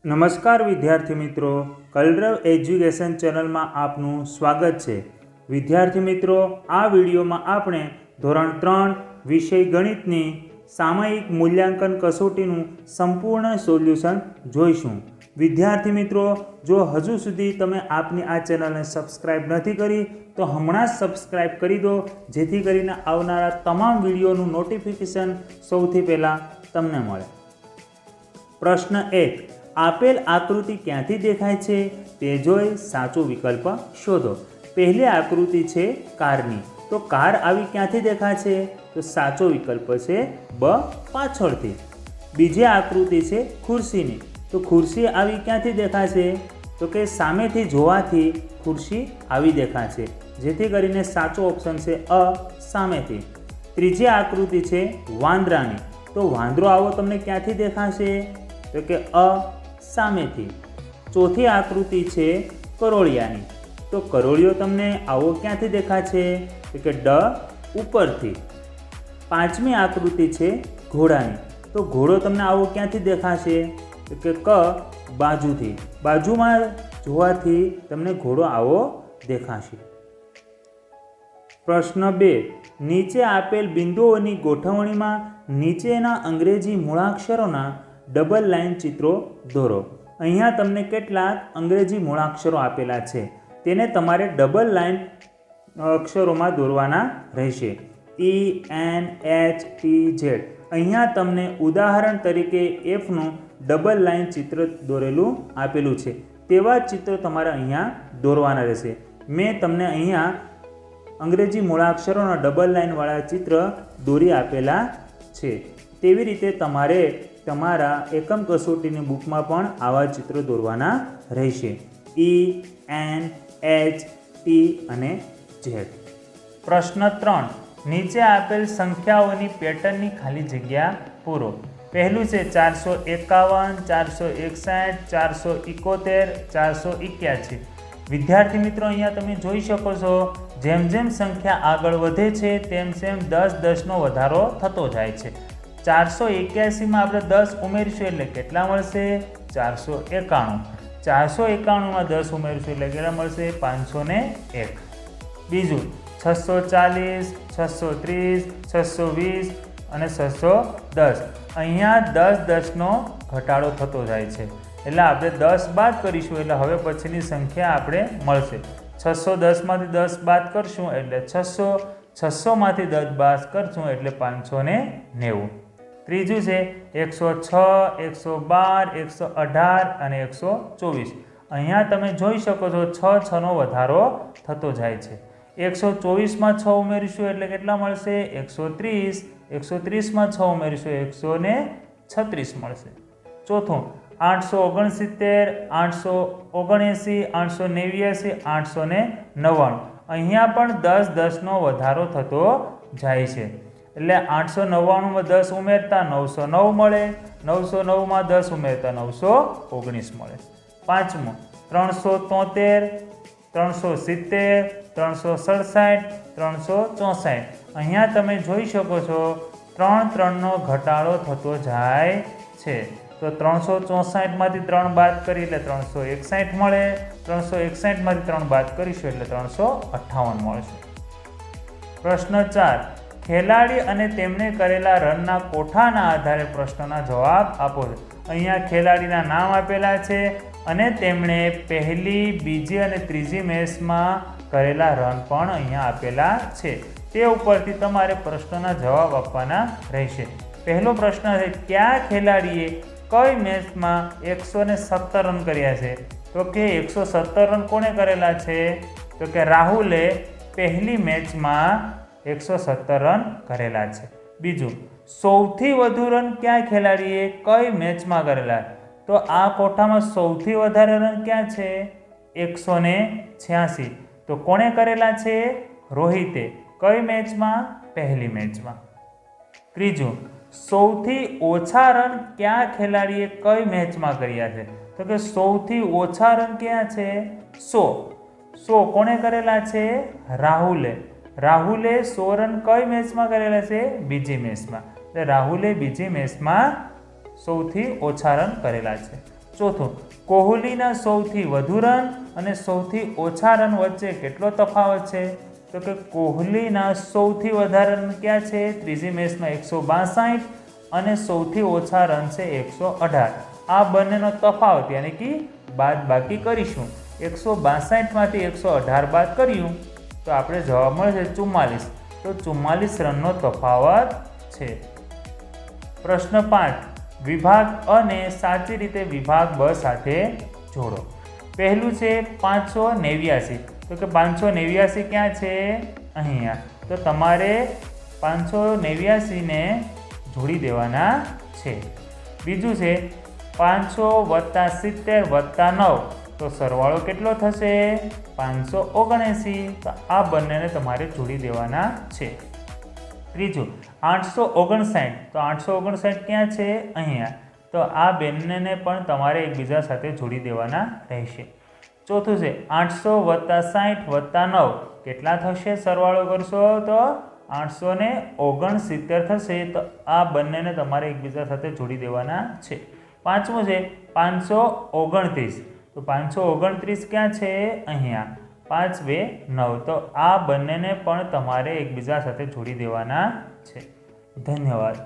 નમસ્કાર વિદ્યાર્થી મિત્રો, કલરવ એજ્યુકેશન ચેનલમાં આપનું સ્વાગત છે। વિદ્યાર્થી મિત્રો, આ વિડીયોમાં આપણે ધોરણ 3 વિષય ગણિતની સામયિક મૂલ્યાંકન કસોટીનું સંપૂર્ણ સોલ્યુશન જોઈશું। વિદ્યાર્થી મિત્રો, જો હજુ સુધી તમે આપની આ ચેનલને સબસ્ક્રાઇબ નથી કરી તો હમણાં જ સબસ્ક્રાઇબ કરી દો, જેથી કરીને આવનારા તમામ વિડીયોનું નોટિફિકેશન સૌથી પહેલાં તમને મળે। પ્રશ્ન 1, આપેલ આકૃતિ ક્યાંથી દેખાય છે તે જોઈ સાચો વિકલ્પ શોધો। પહેલી આકૃતિ છે કારની, તો કાર આવી ક્યાંથી દેખાશે? તો સાચો વિકલ્પ છે બ, પાછળથી। બીજી આકૃતિ છે ખુરશીની, તો ખુરશી આવી ક્યાંથી દેખાશે? તો કે સામેથી જોવાથી ખુરશી આવી દેખાશે, જેથી કરીને સાચો ઓપ્શન છે અ, સામેથી। ત્રીજી આકૃતિ છે વાંદરાની, તો વાંદરો આવો તમને ક્યાંથી દેખાશે? તો કે અ, સામેથી। ચોથી આકૃતિ છે કરોળિયાની, તો કરોળિયો તમને આવો ક્યાંથી દેખાશે? તો કે ડ, ઉપરથી। પાંચમી આકૃતિ છે ઘોડાની, તો ઘોડો તમને આવો ક્યાંથી દેખાશે? તો કે ક, બાજુથી। બાજુમાં જોવાથી તમને ઘોડો આવો દેખાશે। પ્રશ્ન 2, નીચે આપેલ બિંદુઓની ગોઠવણીમાં નીચેના અંગ્રેજી મૂળાક્ષરોના ડબલ લાઇન ચિત્રો દોરો। અહીંયા તમને કેટલાક અંગ્રેજી મૂળાક્ષરો આપેલા છે, તેને તમારે ડબલ લાઇન અક્ષરોમાં દોરવાના રહેશે। E, N, H, T, Z। અહીંયા તમને ઉદાહરણ તરીકે એફનું ડબલ લાઇન ચિત્ર દોરેલું આપેલું છે, તેવા ચિત્રો તમારે અહીંયા દોરવાના રહેશે। મેં તમને અહીંયા અંગ્રેજી મૂળાક્ષરોના ડબલ લાઇનવાળા ચિત્ર દોરી આપેલા છે, તેવી રીતે તમારે તમારા એકમ કસોટીની બુકમાં પણ આવા ચિત્રો દોરવાના રહેશે। E, N, H, T અને Z। પ્રશ્ન 3, નીચે આપેલ સંખ્યાઓની પેટર્નની ખાલી જગ્યા પૂરો। પહેલું છે 451, 461, 471, 481। વિદ્યાર્થી મિત્રો, અહીંયા તમે જોઈ શકો છો, જેમ જેમ સંખ્યા આગળ વધે છે તેમ તેમ 10-10નો વધારો થતો જાય છે। 481માં આપણે 10 ઉમેરીશું એટલે કેટલા મળશે? 491। 491માં 10 ઉમેરીશું એટલે કેટલા મળશે? 501। બીજું 640, 630, 620 અને 610। અહીંયા 10-10નો ઘટાડો થતો જાય છે, એટલે આપણે 10 બાદ કરીશું એટલે હવે પછીની સંખ્યા આપણે મળશે। 610માંથી 10 બાદ કરશું એટલે 600, 600માંથી 10 બાદ કરશું એટલે 590। ત્રીજું છે 106, 112, 118 અને 124। અહીંયા તમે જોઈ શકો છો 6નો વધારો થતો જાય છે। 124માં 6 ઉમેરીશું એટલે કેટલા મળશે? 130। 130માં 6 ઉમેરીશું 136 મળશે। ચોથું 869, 879, 889, 899। અહીંયા પણ 10-10નો વધારો થતો જાય છે, એટલે 899માં 10 ઉમેરતા 909 મળે, 909માં 10 ઉમેરતા 919 મળે। પાંચમું 373, 370, 367, 364। અહીંયા તમે જોઈ શકો છો 3-3નો ઘટાડો થતો જાય છે, તો 364માંથી 3 બાદ કરી એટલે 361 મળે, 361માંથી 3 બાદ કરીશું એટલે 358 મળશે। પ્રશ્ન 4, ખેલાડી અને તેમણે કરેલા રનના કોઠાના આધારે પ્રશ્નના જવાબ આપો। અહીંયા ખેલાડીના નામ આપેલા છે અને તેમણે પહેલી, બીજી અને ત્રીજી મેચમાં કરેલા રન પણ અહીંયા આપેલા છે, તે ઉપરથી તમારે પ્રશ્નના જવાબ આપવાના રહેશે। પહેલો પ્રશ્ન છે, કયા ખેલાડીએ કઈ મેચમાં 117 રન કર્યા છે? તો કે 117 રન કોણે કરેલા છે? તો કે રાહુલે પહેલી મેચમાં 117 રન કરેલા છે। બીજું, સૌથી વધુ રન કયા ખેલાડીએ કઈ મેચમાં કરેલા? તો આ કોઠામાં સૌથી વધારે રન ક્યાં છે? 186। તો કોણે કરેલા છે? રોહિતે। કઈ મેચમાં? પહેલી મેચમાં। ત્રીજું, સૌથી ઓછા રન કયા ખેલાડીએ કઈ મેચમાં કર્યા છે? તો કે સૌથી ઓછા રન ક્યાં છે? 100 કોણે કરેલા છે? રાહુલે। રાહુલે 100 રન કઈ મેચમાં કરેલા છે? બીજી મેચમાં। એટલે રાહુલે બીજી મેચમાં સૌથી ઓછા રન કરેલા છે। ચોથું, કોહલીના સૌથી વધુ રન અને સૌથી ઓછા રન વચ્ચે કેટલો તફાવત છે? તો કે કોહલીના સૌથી વધારે રન ક્યાં છે? ત્રીજી મેચમાં 162 અને સૌથી ઓછા રન છે 118. આ બંનેનો તફાવત યાની કે બાદ બાકી કરીશું. 162માંથી 118 બાદ કર્યું તો આપણે જવાબ મળશે 44. તો 44 રનનો તફાવત છે. પ્રશ્ન 5, વિભાગ અ ને સાચી રીતે વિભાગ બ સાથે જોડો. પહેલું છે 589. તો કે 589 ક્યાં છે? અહીંયા. તો તમારે 589 ને જોડી દેવાના છે. બીજું છે 500 + 70 + 9. તો સરવાળો કેટલો થશે? 579. તો આ બંનેને તમારે જોડી દેવાના છે. ત્રીજું 859. તો 859 ક્યાં છે? અહીંયા. તો આ બંનેને પણ તમારે એકબીજા સાથે જોડી દેવાના રહેશે. ચોથું છે 800 + 60 + 9. કેટલા થશે? સરવાળો કરશો તો 869 થશે. તો આ બંનેને તમારે એકબીજા સાથે જોડી દેવાના છે. પાંચમું છે 529. તો 529 ક્યાં છે? અહીંયા. 5 2 9. તો આ બંનેને પણ તમારે એકબીજા સાથે જોડી દેવાના છે. ધન્યવાદ.